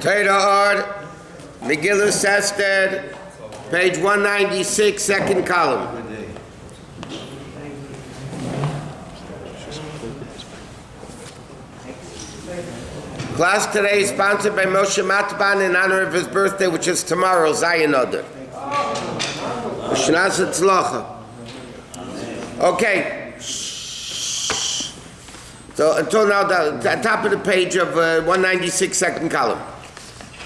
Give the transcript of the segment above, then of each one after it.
Torah Art, Megillus Esther, page 196, second column. Class today is sponsored by Moshe Matban in honor of his birthday, which is tomorrow, Zayin Adar. Shnas Tzlacha. Okay. So until now, the top of the page of 196, second column.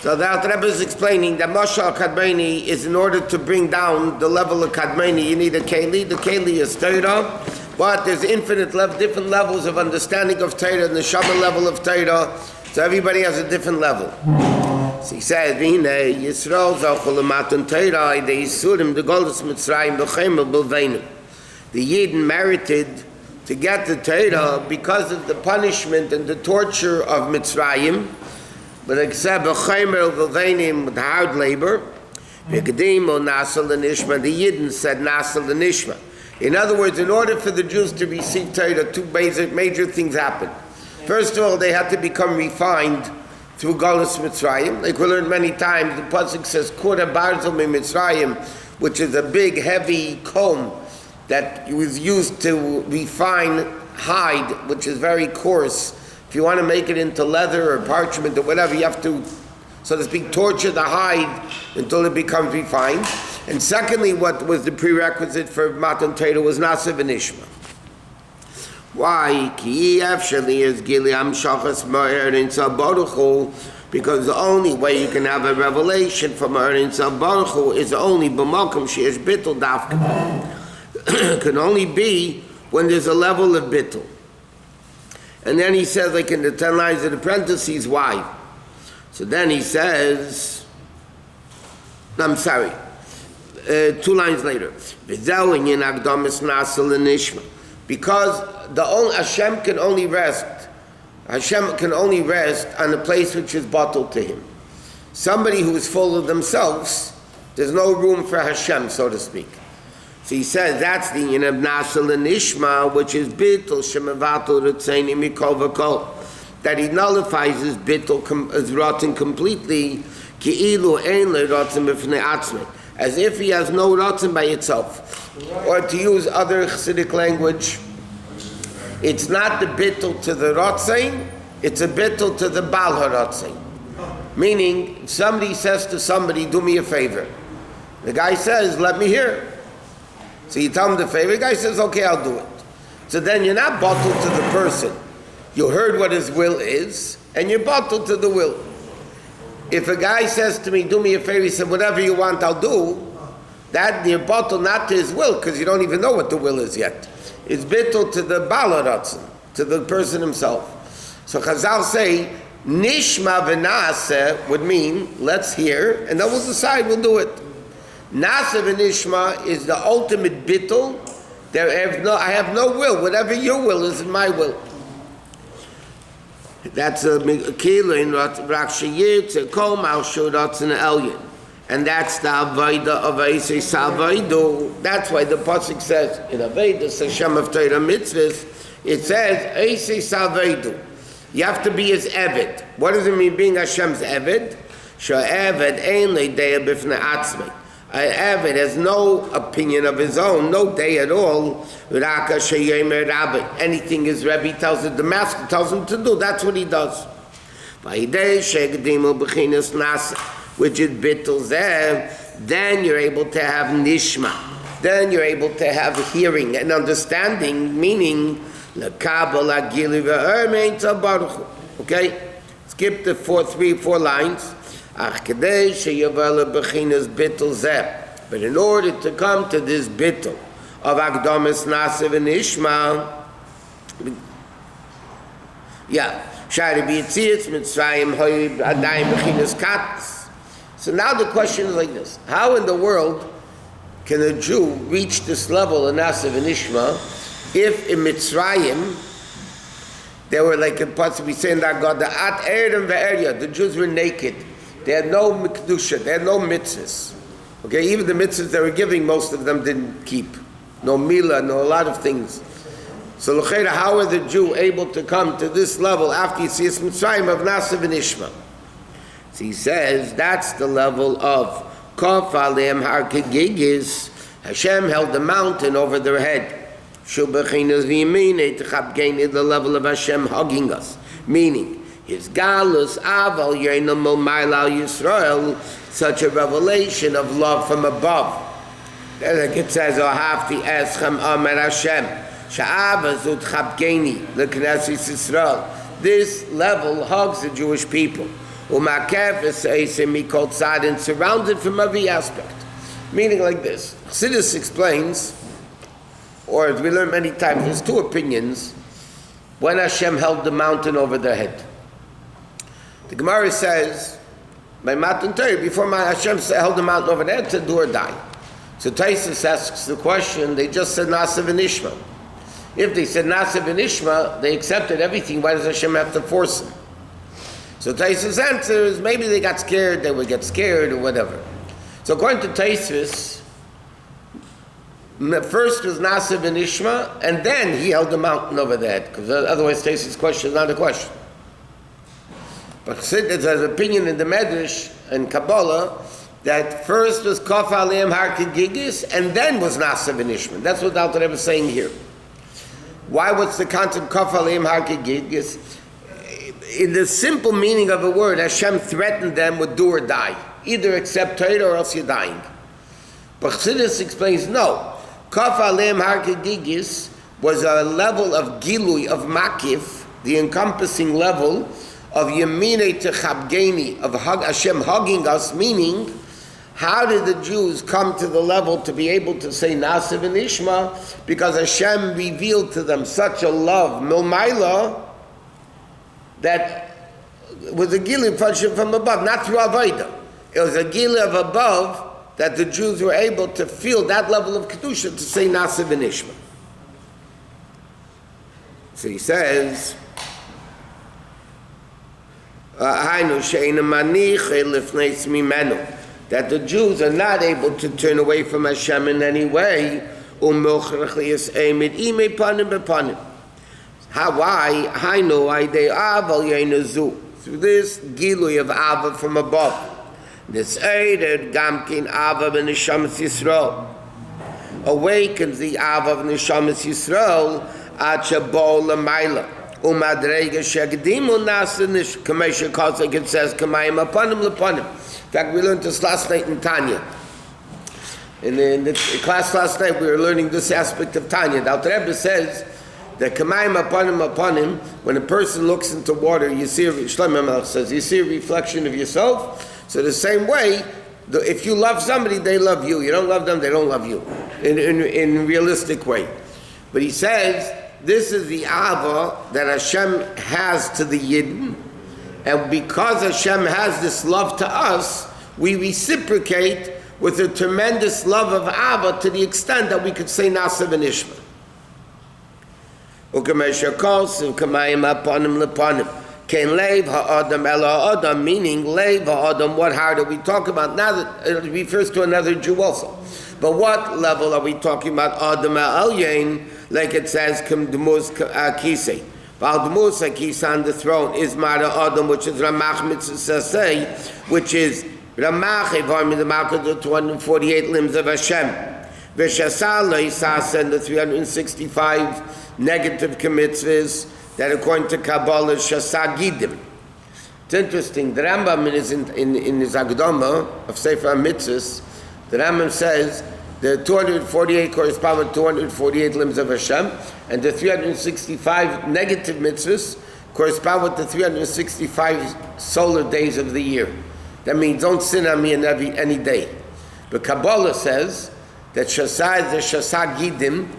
So the Alter Rebbe is explaining that Moshe al-Kadmoni is, in order to bring down the level of Kadmoni, you need a Keli. The Keli is Torah, but there's different levels of understanding of Torah, the Neshama level of Torah. So everybody has a different level. So he says, "V'hinei Yisrael zochol l'matan Torah, the Yisurim, the Golus Mitzrayim, b'chemel b'lveinu." The Yidden merited to get the Torah because of the punishment and the torture of Mitzrayim, but except b'chemel b'lveinim, with hard labor. V'kedim o nasal l'nishma. The Yidden said nasal l'nishma. In other words, in order for the Jews to receive Torah, two major things happened. First of all, they had to become refined through Galus Mitzrayim. Like we learned many times, the pasuk says, Kura Barzel mi Mitzrayim, which is a big, heavy comb that was used to refine hide, which is very coarse. If you want to make it into leather or parchment or whatever, you have to, so to speak, torture the hide until it becomes refined. And secondly, what was the prerequisite for Matan Torah was Nasa v'Nishma. Why? Because the only way you can have a revelation from Erin Baruch is only b'makom sheyesh bittul dafka. Can only be when there's a level of bittul. And then he says, like in the 10 lines of the parentheses, why? So then he says, I'm sorry, 2 lines later, because Hashem can only rest on a place which is bottled to him. Somebody who is full of themselves, there's no room for Hashem, so to speak. So he says that's the yin of Nasal and Ishma, which is bittul shemavatul ritzeini mikol v'kol, that he nullifies his bittul as rotten completely, ki'ilu ein le'rotzen b'fnei atzmei, as if he has no rotzen by itself. Or to use other Chassidic language, it's not the bittul to the rotzein, it's a bittul to the bal harotzein. Meaning, if somebody says to somebody, do me a favor. The guy says, let me hear. So you tell him the favor, the guy says, okay, I'll do it. So then you're not bottled to the person. You heard what his will is, and you're bottled to the will. If a guy says to me, do me a favor, he said, whatever you want, I'll do, that you're bottled not to his will, because you don't even know what the will is yet. It's bittul to the balaratzen, to the person himself. So Chazal say, nishma v'naseh would mean, let's hear, and then we'll decide, we'll do it. Naseh v'nishma is the ultimate bittul. I have no will. Whatever your will is my will. That's a kilin rakshayit kol malshudatzen elyon. And that's the Avodah of Eisei Salvaidu. That's why the pasuk says in Avodah Hashem of Torah mitzvahs, it says Eisei Salvaidu. You have to be his eved. What does it mean being Hashem's eved? She'eved ein le'deya b'fnei atzmei. An eved has no opinion of his own, no day at all. Raka she'yemer Rabbi. Anything his Rabbi tells him, the master tells him to do, that's what he does. V'hidei she'gedimu b'chinas nasa, which is bittul zeh, then you're able to have nishma. Then you're able to have hearing and understanding, meaning l'kabel ha'gili v'er mein tzal baruch hu. Okay? Skip the 4 lines. Ach kedei sheyavel b'chinas bittul zeh. But in order to come to this bittul of akdamis nasiv and ishma, shari b'yitzitz mitzrayim hoy adayim b'chinas katz. So now the question is like this. How in the world can a Jew reach this level of Nasiv and Ishma if in Mitzrayim they were like in parts we say in that God, the At Erdem Ve'erya, the Jews were naked. They had no Mikdusha, they had no mitzvahs. Okay, even the mitzvahs they were giving, most of them didn't keep. No Mila, no a lot of things. So l'cheira, how is the Jew able to come to this level after he sees Mitzrayim of Nasiv and Ishma? So he says that's the level of Kof Aleim Har Kegigis. Hashem held the mountain over their head. Shubechinas v'yimine techabgeini, the level of Hashem hugging us. Meaning, his galus aval yeinam milmaila Yisrael, such a revelation of love from above. Like it says, Ohafti eschem amen Hashem, sha'ava zut chabgeini, l'knesset Yisrael. This level hugs the Jewish people. Umakef eseim mikol tzadin, surrounded from every aspect. Meaning like this. Chassidus explains, or as we learn many times, there's two opinions when Hashem held the mountain over their head. The Gemara says, by Matan Torah, before Hashem held the mountain over their head, to do or die. So Taisus asks the question, they just said Nasa v'nishma. If they said Nasa v'nishma, they accepted everything, why does Hashem have to force them? So Taisus' answer is, maybe they got scared, they would get scared, or whatever. So according to Taisus, first was Nasa v'nishma, and then he held the mountain over their head, because otherwise Taisus' question is not a question. But there's an opinion in the Medrash and Kabbalah that first was Kof Aleim Har Kegigis, and then was Nasa v'nishma. That's what the Alter Rebbe is saying here. Why? What's the concept Kof Aleim Har Kegigis? In the simple meaning of the word, Hashem threatened them with do or die. Either accept Torah or else you're dying. But Chassidus explains, no. Kof Aleim Har Kegigis was a level of Gilui, of Makif, the encompassing level of Yemine Techabgeini, of Hashem hugging us, meaning, how did the Jews come to the level to be able to say Nasa v'nishma? Because Hashem revealed to them such a love, Milmaila, that was a Gilui from above, not through Avodah. It was a Gilui of above that the Jews were able to feel that level of Kedusha to say Nasa v'nishma. So he says, that the Jews are not able to turn away from Hashem in any way. How? Why? Through this Gilui of Ava from above. This aided Gamkin Ava b'Neshamas Yisrael. Awakens the Ava of Neshamas Yisrael at Shabol Lamaila. Umadrega Shagdimu Nasanish Kamesha calls like it says Kamayim Apanim Lapanim. In fact, we learned this last night in Tanya. In the class last night, we were learning this aspect of Tanya. The Alter Rebbe says that Kamayim Apanim, when a person looks into water, you see, Shlomo Melech says, you see a reflection of yourself. So the same way, if you love somebody, they love you. You don't love them, they don't love you. In a realistic way. But he says, this is the Ava that Hashem has to the Yidden, and because Hashem has this love to us, we reciprocate with a tremendous love of Ava to the extent that we could say Nasa v'nishma. Ukamesha kolsiv kamayim aponim leponim. Ken leiv ha'adam ela ha'adam, meaning leiv ha'adam, what heart are we talking about? Now that it refers to another Jew also. But what level are we talking about? Adam al-yain, like it says, K'mdumuz kisei. V'al-dumuz kisei on the throne is Mara Adam, which is Ramach mitzvah, which is Ramach, Evar Midamach, the 248 limbs of Hashem. V'shasal lo'isas, and the 365 negative mitzvahs that according to Kabbalah, Shasagidim. It's interesting, the Rambam in his Agdama of Sefer HaMitzvahs, the Rambam says the 248 correspond with 248 limbs of Hashem, and the 365 negative mitzvahs correspond with the 365 solar days of the year. That means don't sin on me any day. But Kabbalah says that Shasa is the Shasa Gidim,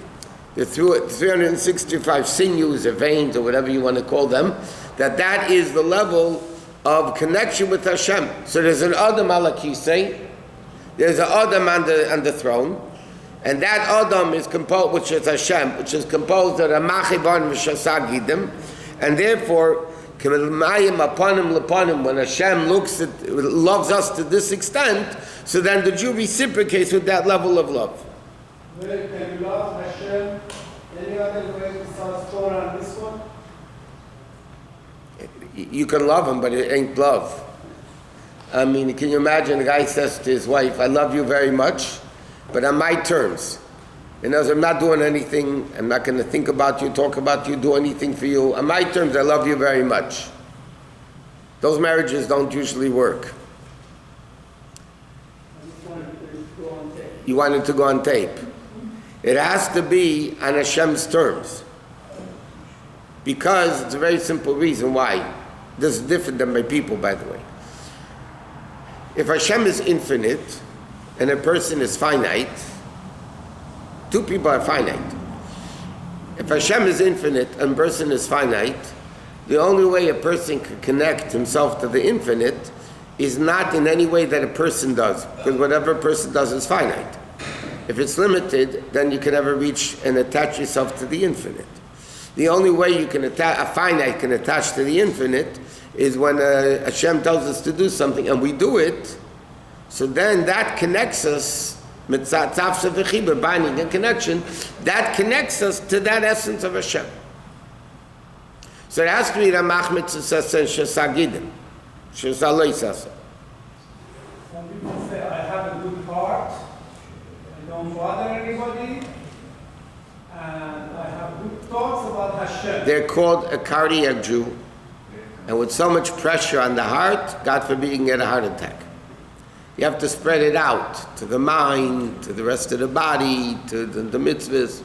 the 365 sinews or veins or whatever you want to call them, that is the level of connection with Hashem. So there's an Adam ala Kisei, there's an Adam on the throne, and that Adam is composed, which is Hashem, which is composed of Ramachivan v'Shasagidim, and therefore, when Hashem loves us to this extent, so then the Jew reciprocates with that level of love. Can you love Hashem any other way besides Torah and this one? You can love him, but it ain't love. I mean, can you imagine a guy says to his wife, I love you very much, but on my terms. In other words, I'm not doing anything, I'm not going to think about you, talk about you, do anything for you. On my terms, I love you very much. Those marriages don't usually work. You want it to go on tape. It has to be on Hashem's terms. Because it's a very simple reason why. This is different than by people, by the way. If Hashem is infinite and a person is finite, two people are finite. If Hashem is infinite and a person is finite, the only way a person can connect himself to the infinite is not in any way that a person does, because whatever a person does is finite. If it's limited, then you can never reach and attach yourself to the infinite. The only way you can attach, a finite can attach to the infinite, is when Hashem tells us to do something and we do it, so then that connects us, binding and connection, that connects us to that essence of Hashem. So it has to be Ramach Mitzvah and Shesagidim. Shesaloisasa. Some people say, I have a good heart, I don't bother anybody, and I have good thoughts about Hashem. They're called a cardiac Jew, and with so much pressure on the heart, God forbid you can get a heart attack. You have to spread it out to the mind, to the rest of the body, to the mitzvahs.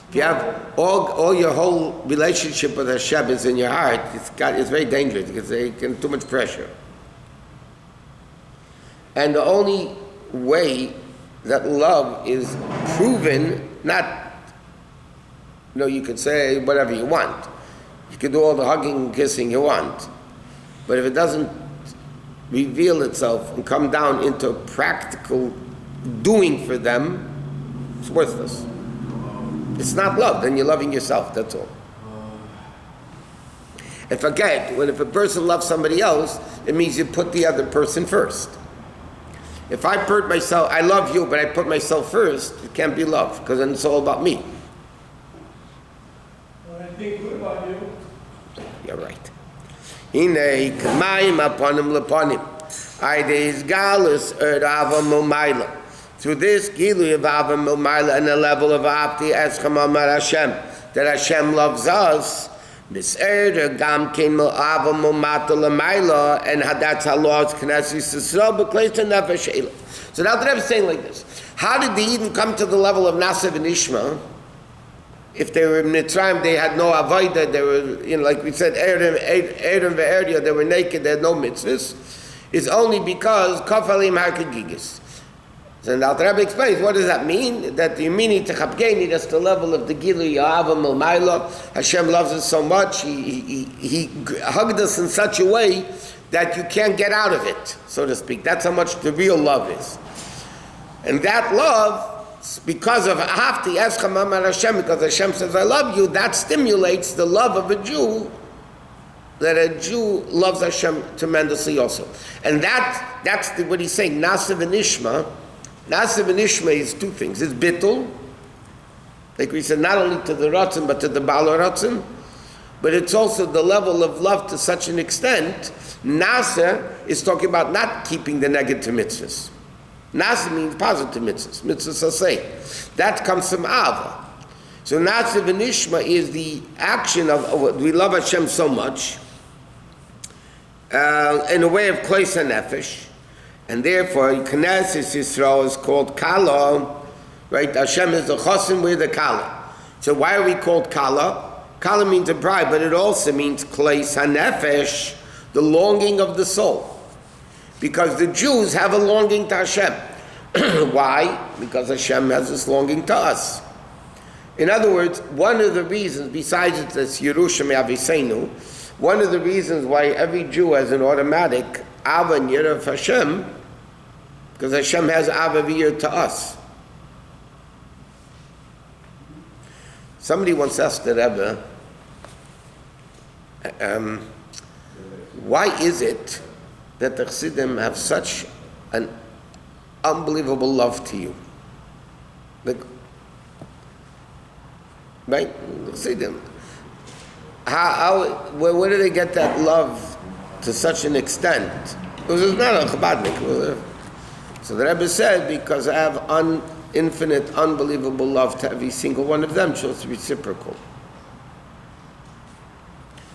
If you have all your whole relationship with Hashem is in your heart, it's very dangerous because they get too much pressure. And the only way that love is proven, you could say whatever you want. You can do all the hugging and kissing you want. But if it doesn't reveal itself and come down into practical doing for them, it's worthless. It's not love, then you're loving yourself, that's all. And forget, if a person loves somebody else, it means you put the other person first. If I put myself, I love you, but I put myself first, it can't be love, because then it's all about me. I think good about you. You're right. Hinei k'mayim aponim leponim. Aideis galus ava momayla. Through this gilui of ava momayla and the level of apti eschem amar Hashem, that Hashem loves us, mis'er gam kin ava momata lemayla, and that's how Lord's Knesset Yisrael b'kleis to nefesh eila. So now the Rebbe is saying like this: how did the Eden come to the level of Nasav and Ishma? If they were in Mitzrayim, they had no avodah, they were, like we said, Aaron ve'Erdia, they were naked, they had no mitzvahs. It's only because Kafalim Harkagigis. So now the Rebbe explains, what does that mean? That the Yemini Techapgeni, that's the level of the Gilu Ya'ava Milmayla. Hashem loves us so much, he hugged us in such a way that you can't get out of it, so to speak. That's how much the real love is. And that love, because of Ahafti Eschem Amar Hashem, because Hashem says, I love you, that stimulates the love of a Jew, that a Jew loves Hashem tremendously also. And that's what he's saying, Nasiv and Ishma. Nasiv and Ishma is two things. It's Bittul, like we said, not only to the Ratzin, but to the Baal Ratzin, but it's also the level of love to such an extent. Nasa is talking about not keeping the negative mitzvahs. Nasa means positive mitzvahs. Mitzvahs are saying. That comes from Ava. So Nasa and Ishma is the action of we love Hashem so much in a way of Klois HaNefesh. And therefore, Knesset Yisrael is called Kala. Right? Hashem is the Chosim, we're the Kala. So why are we called Kala? Kala means a bride, but it also means Klois HaNefesh, the longing of the soul. Because the Jews have a longing to Hashem. Why? Because Hashem has this longing to us. In other words, one of the reasons, besides this Yerusha Me'aviseinu, one of the reasons why every Jew has an automatic Ava and Yirah of Hashem, because Hashem has Ava V'yir to us. Somebody once asked the Rebbe, why is it that the Chassidim have such an unbelievable love to you? Like, right? The Chassidim. Where do they get that love to such an extent It was not a Chabadnik. So the Rebbe said, because I have infinite, unbelievable love to every single one of them, so it's reciprocal.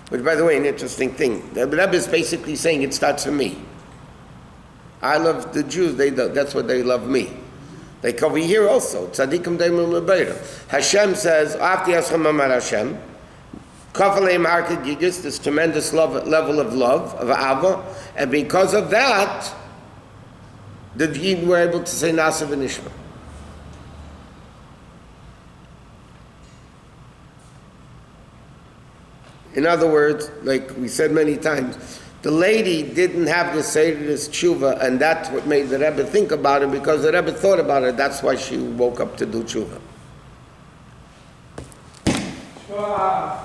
Which, by the way, an interesting thing. The Rebbe is basically saying it starts from me. I love the Jews, that's what they love me. Like over here also, Tzadikim Daimim Lebeira. Hashem says, Afti Yashem Amar Hashem, Kafalei Market Gigis, this tremendous level of love, of Ava, and because of that, the Yid were able to say Nasav and Ishma. In other words, like we said many times, the lady didn't have the Seiris tshuva, and that's what made the Rebbe think about it, because the Rebbe thought about it, that's why she woke up to do tshuva. Sure.